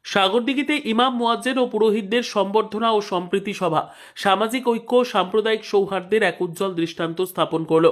সাগরদিঘিতে ইমাম মুয়াজ্জিন ও পুরোহিতদের সম্বর্ধনা ও সম্প্রীতি সভা সামাজিক ঐক্য ও সাম্প্রদায়িক সৌহার্দ্যের এক উজ্জ্বল দৃষ্টান্ত স্থাপন করল।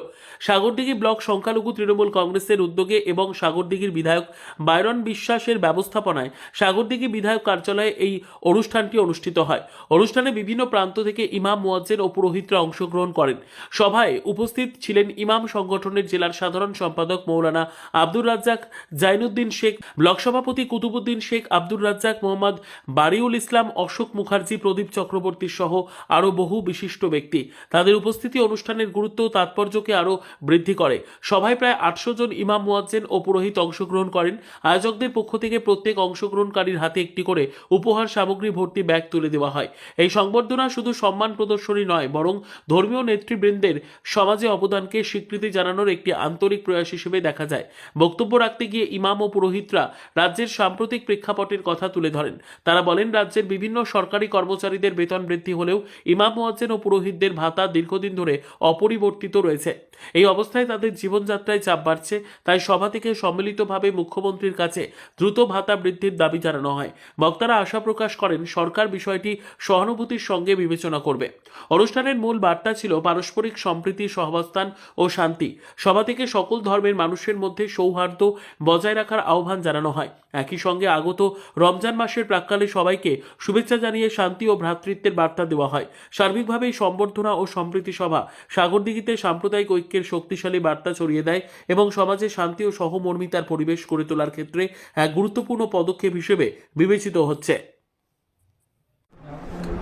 সাগরদিঘি ব্লক সংখ্যালঘু তৃণমূল কংগ্রেসের উদ্যোগে এবং সাগরদিঘির বিধায়ক বাইরন বিশ্বাসের ব্যবস্থাপনায় সাগরদিঘি বিধায়ক কার্যালয়ে এই অনুষ্ঠানটি অনুষ্ঠিত হয়। অনুষ্ঠানে বিভিন্ন প্রান্ত থেকে ইমাম মুয়াজ্জিন ও পুরোহিতরা অংশগ্রহণ করেন। সভায় উপস্থিত ছিলেন ইমাম সংগঠনের জেলার সাধারণ সম্পাদক মৌলানা আব্দুর রাজ্জাক, জাইনুদ্দিন শেখ, ব্লক সভাপতি কুতুবুদ্দিন শেখ, আব্দুর রাজ্জাক, মোহাম্মদ বারিউল ইসলাম, অশোক মুখার্জি, প্রদীপ চক্রবর্তী সহ আরও বহু বিশিষ্ট ব্যক্তি। তাদের উপস্থিতি অনুষ্ঠানের গুরুত্ব ও তাৎপর্যকে আরও বৃদ্ধি করে। সভায় প্রায় 800 জন ইমাম মুয়াজ্জিন ও পুরোহিত অংশগ্রহণ করেন। আয়োজকদের পক্ষ থেকে প্রত্যেক অংশগ্রহণকারীর হাতে একটি করে উপহার সামগ্রী ভর্তি ব্যাগ তুলে দেওয়া হয়। এই সংবর্ধনা শুধু সম্মান প্রদর্শনী নয়, বরং ধর্মীয় নেতৃবৃন্দের সমাজে অবদানকে স্বীকৃতি জানানোর একটি আন্তরিক প্রয়াস হিসেবে দেখা যায়। বক্তব্য রাখতে গিয়ে ইমাম ও পুরোহিতরা রাজ্যের সাম্প্রতিক প্রেক্ষাপটের কথা তুলে ধরেন। তারা বলেন, রাজ্যের বিভিন্ন সরকারি কর্মচারীদের বেতন বৃদ্ধি হলেও ইমাম মুয়াজ্জিন ও পুরোহিতদের ভাতা দীর্ঘদিন ধরে অপরিবর্তিত রয়েছে। এই অবস্থায় তাদের জীবনযাত্রায় চাপ বাড়ছে। তাই সভা থেকে সম্মিলিতভাবে মুখ্যমন্ত্রীর কাছে দ্রুত ভাতা বৃদ্ধির দাবি জানানো হয়। বক্তারা আশা প্রকাশ করেন, সরকার বিষয়টি সহানুভূতির সঙ্গে বিবেচনা করবে। অনুষ্ঠানের মূল বার্তা ছিল পারস্পরিক সম্প্রীতি, সহাবস্থান ও শান্তি। সভা থেকে সকল ধর্মের মানুষের মধ্যে সৌহার্দ্য বজায় রাখার আহ্বান জানানো হয়। একই সঙ্গে আগত রমজান মাসের প্রাক্কালে সবাইকে শুভেচ্ছা জানিয়ে শান্তি ও ভ্রাতৃত্বের বার্তা দেওয়া হয়। সার্বিকভাবে এই সম্বর্ধনা ও সম্প্রীতি সভা সাগরদিঘিতে সাম্প্রদায়িক ঐক্যের শক্তিশালী বার্তা ছড়িয়ে দেয় এবং সমাজে শান্তি ও সহমর্মিতার পরিবেশ গড়ে তোলার ক্ষেত্রে এক গুরুত্বপূর্ণ পদক্ষেপ হিসেবে বিবেচিত হচ্ছে।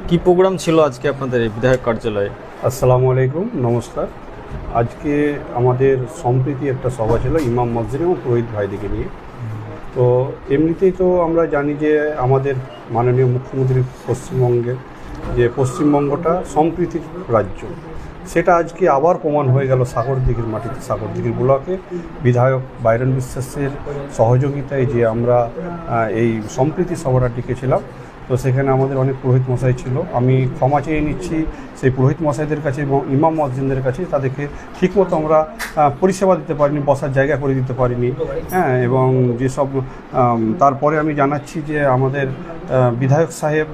কি প্রোগ্রাম ছিল আজকে আপনাদের এই বিধায়ক কার্যালয়ে? আসসালামু আলাইকুম, নমস্কার। আজকে আমাদের সম্প্রীতি একটা সভা ছিল ইমাম মসজিদ এবং পুরোহিত ভাইদিকে নিয়ে। তো এমনিতেই তো আমরা জানি যে আমাদের মাননীয় মুখ্যমন্ত্রী পশ্চিমবঙ্গের যে পশ্চিমবঙ্গটা সম্প্রীতির রাজ্য, সেটা আজকে আবার প্রমাণ হয়ে গেল সাগরদিঘির মাটিতে, সাগরদিঘির ব্লকে বিধায়ক বাইরন বিশ্বাসের সহযোগিতায় যে আমরা এই সম্প্রীতি সভাটা ডেকেছিলাম। তো সেখানে আমাদের অনেক পুরোহিত মশাই ছিল। আমি ক্ষমা চেয়ে নিচ্ছি সেই পুরোহিত মশাইদের কাছে এবং ইমাম মুয়াজ্জিনদের কাছে, তাদেরকে ঠিকমতো আমরা পরিষেবা দিতে পারিনি, বসার জায়গা করে দিতে পারিনি। হ্যাঁ, এবং যেসব তারপরে আমি জানাচ্ছি যে আমাদের বিধায়ক সাহেব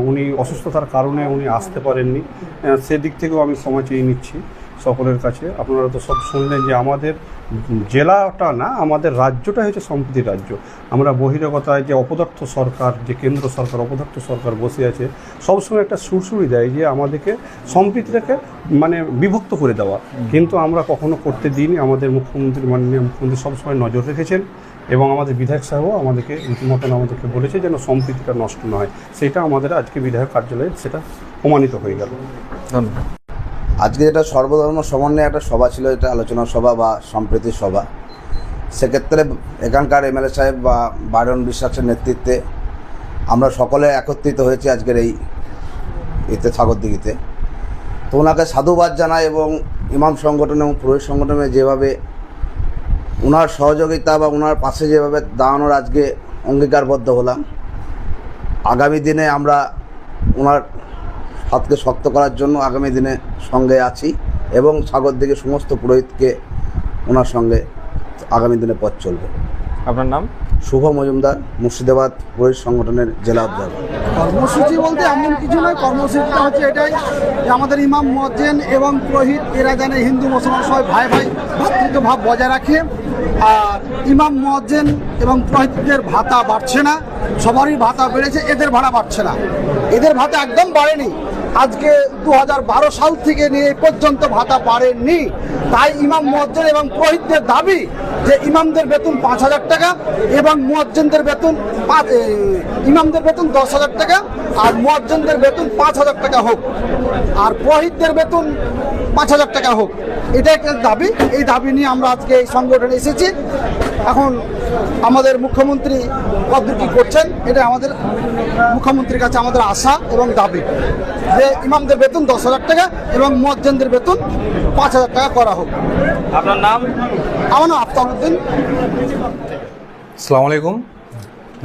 উনি অসুস্থতার কারণে উনি আসতে পারেননি। সেদিক থেকেও আমি ক্ষমা চেয়ে নিচ্ছি সকলের কাছে। আপনারা তো সব শুনলেন যে আমাদের জেলাটা না, আমাদের রাজ্যটা হচ্ছে সম্প্রীতির রাজ্য। আমরা বহিরাগতায় যে অপদার্থ সরকার, যে কেন্দ্র সরকার অপদার্থ সরকার বসে আছে, সবসময় একটা সুরসুরি দেয় যে আমাদেরকে সম্প্রীতিটাকে মানে বিভক্ত করে দেওয়া, কিন্তু আমরা কখনো করতে দিইনি। আমাদের মুখ্যমন্ত্রী, মাননীয় মুখ্যমন্ত্রী সবসময় নজর রেখেছেন এবং আমাদের বিধায়ক সাহেবও আমাদেরকে রীতিমতন আমাদেরকে বলেছে যেন সম্প্রীতিটা নষ্ট না হয়। সেটা আমাদের আজকে বিধায়ক কার্যালয়ে সেটা প্রমাণিত হয়ে গেল। ধন্যবাদ। আজকে যেটা সর্বধর্ম সমন্বয়ে একটা সভা ছিল, এটা আলোচনা সভা বা সম্প্রীতি সভা। সেক্ষেত্রে এখানকার এমএলএ সাহেব বা বাইরন বিশ্বাসের নেতৃত্বে আমরা সকলে একত্রিত হয়েছি আজকের এই এতে সাগরদিঘিতে। তো ওনাকে সাধুবাদ জানাই এবং ইমাম সংগঠন এবং পুরোহিত সংগঠনে যেভাবে ওনার সহযোগিতা বা ওনার পাশে যেভাবে দাঁড়ানোর আজকে অঙ্গীকারবদ্ধ হলাম, আগামী দিনে আমরা ওনার হাতকে শক্ত করার জন্য আগামী দিনে সঙ্গে আছি এবং সাগরদিঘির সমস্ত পুরোহিতকে ওনার সঙ্গে আগামী দিনে পথ চলবে। আপনার নাম? শুভ মজুমদার, মুর্শিদাবাদ পুরোহিত সংগঠনের জেলা অধ্যক্ষ। কর্মসূচি বলতে এমন কিছু নয়, কর্মসূচিটা হচ্ছে এটাই যে আমাদের ইমাম মুয়াজ্জিন এবং পুরোহিত এরা যেন হিন্দু মুসলমান সবাই ভাই ভাই ভ্রাতৃত্ব ভাব বজায় রাখে। আর ইমাম মুয়াজ্জিন এবং পুরোহিতদের ভাতা বাড়ছে না, সবারই ভাতা বেড়েছে, এদের ভাড়া বাড়ছে না, এদের ভাতা একদম বাড়েনি। আজকে 2012 সাল থেকে নিয়ে এই পর্যন্ত ভাতা বাড়েনি। তাই ইমাম মুয়াজ্জিন এবং পুরোহিতদের দাবি যে ইমামদের বেতন 5,000 টাকা এবং মুয়াজ্জিনদের বেতন ইমামদের বেতন 10,000 টাকা আর মুয়াজ্জিনদের বেতন 5,000 টাকা হোক আর পুরোহিতদের বেতন 5,000 টাকা হোক। এটা একটা দাবি। এই দাবি নিয়ে আমরা আজকে এই সংগঠনে এসেছি। এখন আমাদের মুখ্যমন্ত্রী কতদূর কী করছেন, এটা আমাদের মুখ্যমন্ত্রীর কাছে আমাদের আশা এবং দাবি যে ইমামদের বেতন 10,000 টাকা এবং মুয়াজ্জিনদের বেতন 5,000 টাকা করা হোক। আপনার নাম? আমার নাম আফতাবউদ্দিন। আসসালামু আলাইকুম,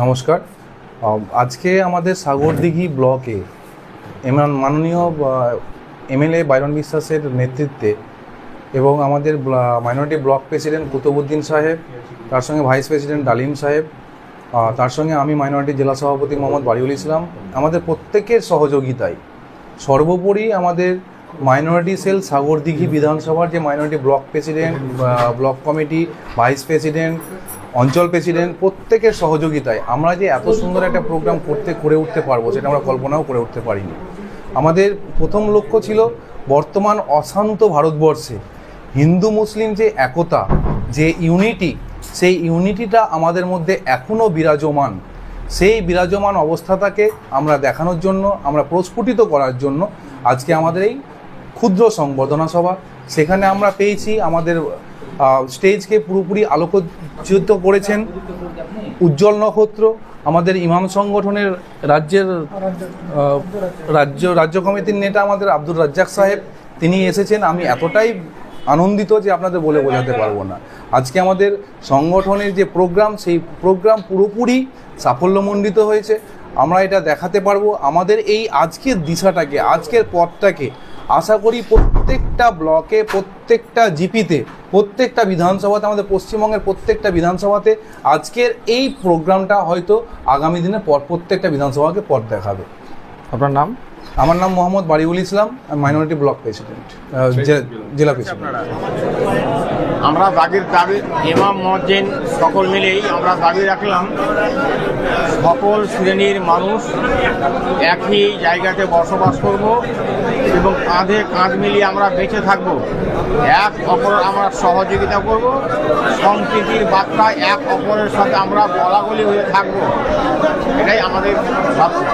নমস্কার। আজকে আমাদের সাগরদিঘি ব্লকে মাননীয় এমএলএ বাইরন বিশ্বাসের নেতৃত্বে এবং আমাদের মাইনরিটি ব্লক প্রেসিডেন্ট কুতুবুদ্দিন সাহেব, তার সঙ্গে ভাইস প্রেসিডেন্ট ডালিম সাহেব তার সঙ্গে আমি মাইনরিটি জেলা সভাপতি মোহাম্মদ বাড়িউল ইসলাম। আমাদের প্রত্যেকের সহযোগিতায় সর্বোপরি আমাদের মাইনরিটি সেল সাগরদিঘি বিধানসভার যে minority block president, block committee, vice president, অঞ্চল প্রেসিডেন্ট প্রত্যেকের সহযোগিতায় আমরা যে এত সুন্দর একটা প্রোগ্রাম করে উঠতে পারবো সেটা আমরা কল্পনাও করে উঠতে পারিনি। আমাদের প্রথম লক্ষ্য ছিল বর্তমান অশান্ত ভারতবর্ষে হিন্দু মুসলিম যে একতা, যে ইউনিটি, সেই ইউনিটিটা আমাদের মধ্যে এখনও বিরাজমান। সেই বিরাজমান অবস্থাটাকে আমরা দেখানোর জন্য, আমরা প্রস্ফুটিত করার জন্য আজকে আমাদের এই ক্ষুদ্র সংবর্ধনা সভা। সেখানে আমরা পেয়েছি আমাদের স্টেজকে পুরোপুরি আলোকচিত করেছেন উজ্জ্বল নক্ষত্র, আমাদের ইমাম সংগঠনের রাজ্য কমিটির নেতা আমাদের আব্দুর রাজ্জাক সাহেব, তিনি এসেছেন। আমি এতটাই আনন্দিত যে আপনাদের বলে বোঝাতে পারবো না। আজকে আমাদের সংগঠনের যে প্রোগ্রাম, সেই প্রোগ্রাম পুরোপুরি সাফল্যমণ্ডিত হয়েছে। আমরা এটা দেখাতে পারবো আমাদের এই আজকের দিশাটাকে, আজকের পথটাকে আশা করি প্রত্যেকটা ব্লকে, প্রত্যেকটা জিপিতে, প্রত্যেকটা বিধানসভাতে, আমাদের পশ্চিমবঙ্গের প্রত্যেকটা বিধানসভাতে আজকের এই প্রোগ্রামটা হয়তো আগামী দিনে প্রত্যেকটা বিধানসভাকে পথ দেখাবে। আপনার নাম? আমার নাম মোহাম্মদ বাড়িউল ইসলাম, মাইনরিটি ব্লক প্রেসিডেন্ট, জেলা প্রেসিডেন্ট। আমরা দাবি ইমাম মুয়াজ্জিন সকল মিলেই আমরা দাবি রাখলাম সকল শ্রেণীর মানুষ একই জায়গাতে বসবাস করব এবং কাঁধে কাঁধ মিলিয়ে আমরা বেঁচে থাকব, এক অপরের আমরা সহযোগিতা করব, সম্প্রীতির বার্তায় এক অপরের সাথে আমরা বলাবলি হয়ে থাকব, এটাই আমাদের ভাবনা।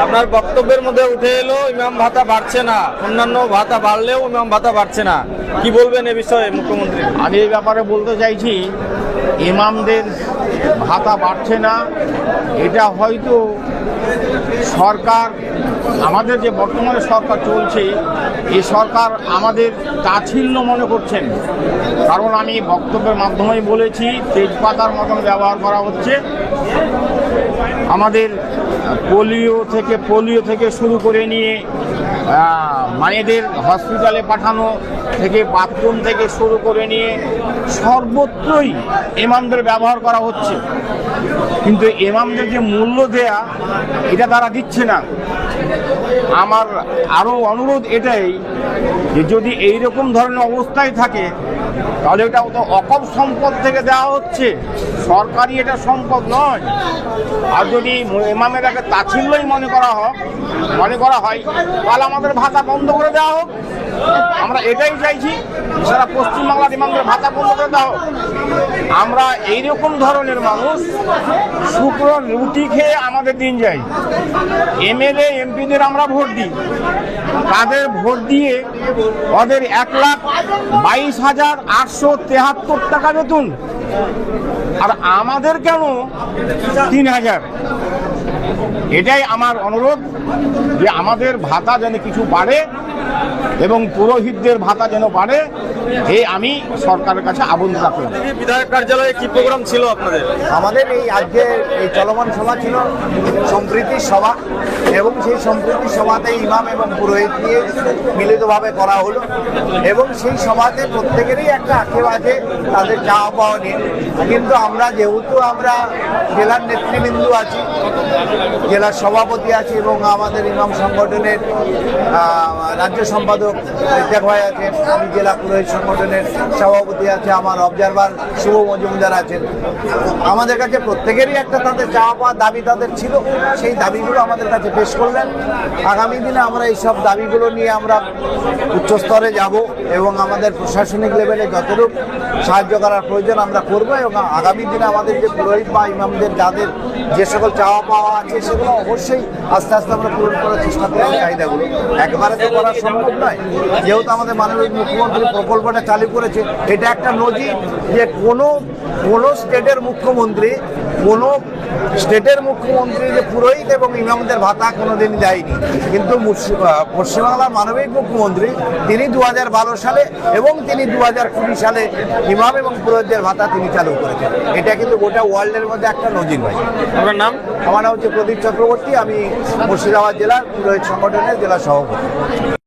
আপনার বক্তব্যের মধ্যে উঠে এলো ইমাম ভাতা বাড়ছে না, অন্যান্য ভাতা বাড়লেও ইমাম ভাতা বাড়ছে না, কি বলবেন এ বিষয়ে মুখ্যমন্ত্রী? আমি এই ব্যাপারে বলতে চাইছি, ইমামদের ভাতা বাড়ছে না, এটা হয়তো সরকার, আমাদের যে বর্তমানে সরকার চলছে, এই সরকার আমাদের তাচ্ছিল্য মনে করছেন। কারণ আমি বক্তব্যের মাধ্যমেই বলেছি, তেজপাতার মতন ব্যবহার করা হচ্ছে। আমাদের পোলিও থেকে শুরু করে নিয়ে মায়েদের হসপিটালে পাঠানো থেকে, বাথরুম থেকে শুরু করে নিয়ে সর্বত্রই ইমামদের ব্যবহার করা হচ্ছে, কিন্তু ইমামদের যে মূল্য দেয়া এটা তারা দিচ্ছে না। আমার আরও অনুরোধ এটাই যে যদি এইরকম ধরনের অবস্থায় থাকে তাহলে এটা তো অকপ সম্পদ থেকে দেওয়া হচ্ছে, সরকারি এটা সম্পদ নয়। আর যদি ইমামের আগে তাচ্ছিল্যই মনে করা হয় তাহলে আমাদের ভাতা বন্ধ করে দেওয়া হোক। আমরা এটাই চাইছি, সারা পশ্চিমবাংলার ইমামদের ভাতা বন্ধ করে দেওয়া হোক। আমরা এইরকম ধরনের মানুষ শুকনো রুটি খেয়ে আমাদের দিন যাই। এমএলএ এমপিদের আমরা ভোট দিই, তাদের ভোট দিয়ে ওদের 1,22,873 টাকা বেতন, আর আমাদের কেন 3,000? এটাই আমার অনুরোধ যে আমাদের ভাতা যেন কিছু বাড়ে এবং পুরোহিতদের ভাতা যেন বাড়ে, এই আমি সরকারের কাছে আবেদন রাখলাম। বিধায়ক কার্যালয়ে কি প্রোগ্রাম ছিল আপনাদের? আমাদের এই আজকে এই চলমান সভা ছিল সম্প্রীতির সভা, এবং সেই সম্প্রীতির সভাতে ইমাম এবং পুরোহিত নিয়ে মিলিতভাবে করা হলো, এবং সেই সভাতে প্রত্যেকেরই একটা আক্ষেপ আছে তাদের চাওয়া পাওয়া নিয়ে। কিন্তু আমরা যেহেতু আমরা জেলার নেতৃবৃন্দ আছি, জেলার সভাপতি আছি এবং আমাদের ইমাম সংগঠনের রাজ্য সম্পাদক রেজ্জাক ভাই আছেন, আমি জেলা পুরোহিত সংগঠনের সভাপতি আছে, আমার অবজারভার শুভ মজুমদার আছেন। আমাদের কাছে প্রত্যেকেরই একটা তাদের চাওয়া পাওয়া দাবি তাদের ছিল, সেই দাবিগুলো আমাদের কাছে পেশ করলেন। আগামী দিনে আমরা এই সব দাবিগুলো নিয়ে আমরা উচ্চস্তরে যাব এবং আমাদের প্রশাসনিক লেভেলে যতটুকু সাহায্য করার প্রয়োজন আমরা করব, এবং আগামী দিনে আমাদের যে পুরোহিত বা ইমামদের যাদের যে সকল চাওয়া পাওয়া আছে সেগুলো অবশ্যই আস্তে আস্তে আমরা পূরণ করার চেষ্টা করব। চাহিদাগুলো একবারে তো করা সম্ভব নয়, যেহেতু আমাদের মাননীয় মুখ্যমন্ত্রী প্রকল্পটা চালু করেছে, এটা একটা নজির যে কোনো স্টেটের মুখ্যমন্ত্রী যে পুরোহিত এবং ইমামদের ভাতা কোনোদিনই দেয়নি, কিন্তু পশ্চিমবাংলার মানবিক মুখ্যমন্ত্রী তিনি 2012 সালে এবং তিনি 2020 সালে ইমাম এবং পুরোহিতদের ভাতা তিনি চালু করেছেন। এটা কিন্তু গোটা ওয়ার্ল্ডের মধ্যে একটা নজির ভাই। আপনার নাম? আমার নাম হচ্ছে প্রদীপ চক্রবর্তী, আমি মুর্শিদাবাদ জেলার পুরোহিত সংগঠনের জেলা সভাপতি।